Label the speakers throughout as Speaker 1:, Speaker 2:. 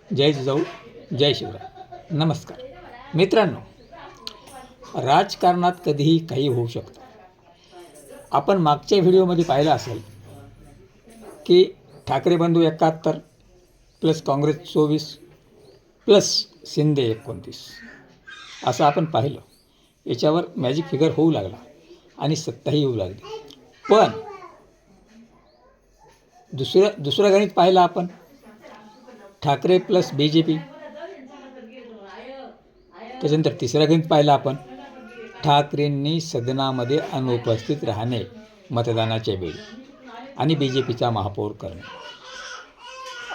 Speaker 1: जय जिजाऊ, जय शिवराय. नमस्कार मित्रांनो, राजकारणात कधीही काही होऊ शकतं. आपण मागच्या व्हिडिओमध्ये पाहिलं असेल की ठाकरे बंधू 71 प्लस काँग्रेस 24 प्लस शिंदे 29 असं आपण पाहिलं. याच्यावर मॅजिक फिगर होऊ लागला आणि सत्ताही येऊ लागली. पण दुसरं गणित पाहिलं आपण, ठाकरे प्लस BJP. त्याच्यानंतर तिसरं गणित पाहिलं आपण, ठाकरेंनी सदनामध्ये अनुपस्थित राहणे मतदानाच्या वेळी आणि BJPचा महापौर करणे.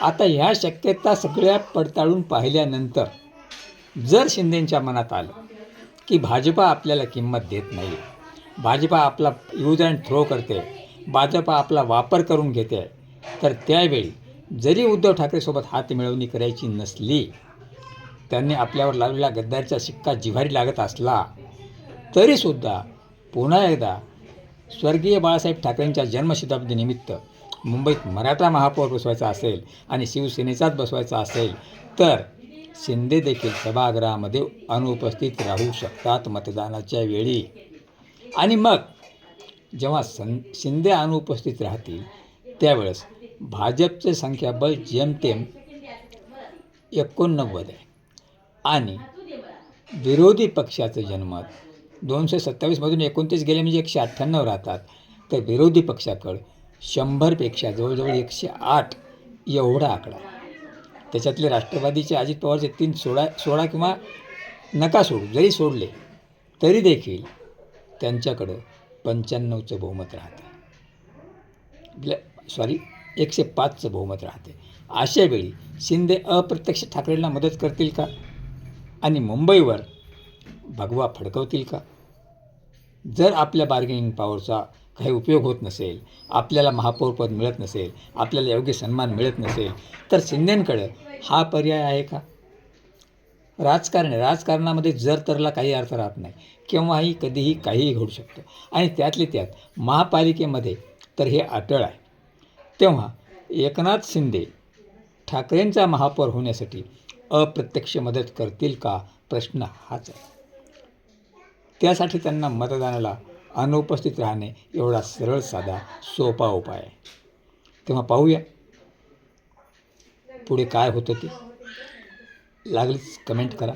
Speaker 1: आता ह्या शक्यता सगळ्या पडताळून पाहिल्यानंतर जर शिंदेंच्या मनात आलं की भाजपा आपल्याला किंमत देत नाही, भाजपा आपला यूज अँड थ्रो करते, भाजपा आपला वापर करून घेते, तर त्यावेळी जरी उद्धव ठाकरेसोबत हात मिळवणी करायची नसली, त्यांनी आपल्यावर लावलेला गद्दारीचा शिक्का जिव्हारी लागत असला तरीसुद्धा पुन्हा एकदा स्वर्गीय बाळासाहेब ठाकरेंच्या जन्मशताब्दीनिमित्त मुंबईत मराठा महापौर बसवायचा असेल आणि शिवसेनेचाच बसवायचा असेल तर शिंदे देखील सभागृहामध्ये अनुपस्थित राहू शकतात मतदानाच्या वेळी. आणि मग जेव्हा शिंदे अनुपस्थित राहतील त्यावेळेस भाजपचे संख्याबळ जेमतेम 89 आहे आणि विरोधी पक्षाचं जनमत 227मधून 29 गेले म्हणजे 198 राहतात. तर विरोधी पक्षाकडं 100पेक्षा जवळजवळ 108 एवढा आकडा. त्याच्यातले राष्ट्रवादीचे अजित पवारचे 16 किंवा नका सोडू, जरी सोडले तरी देखील त्यांच्याकडं 95चं बहुमत राहतं. 105चं बहुमत राहते. अशा वेळी शिंदे अप्रत्यक्ष ठाकरेंना मदत करतील का आणि मुंबईवर भगवा फडकवतील का? जर आपल्या बार्गेनिंग पॉवरचा काही उपयोग होत नसेल, आपल्याला महापौरपद मिळत नसेल, आपल्याला योग्य सन्मान मिळत नसेल, तर शिंदेंकडं हा पर्याय आहे का? राजकारणामध्ये जर तरला काही अर्थ राहत नाही. केव्हाही कधीही काहीही घडू शकतं आणि त्यातले त्यात महापालिकेमध्ये तर हे अटळ आहे. तेव्हा एकनाथ शिंदे ठाकरेंचा महापौर होण्यासाठी अप्रत्यक्ष मदत करतील का, प्रश्न हाच आहे. त्यासाठी त्यांना मतदानाला अनुपस्थित राहणे एवढा सरळ साधा सोपा उपाय आहे. तेव्हा पाहूया पुढे काय होतं ते. लागलीच कमेंट करा.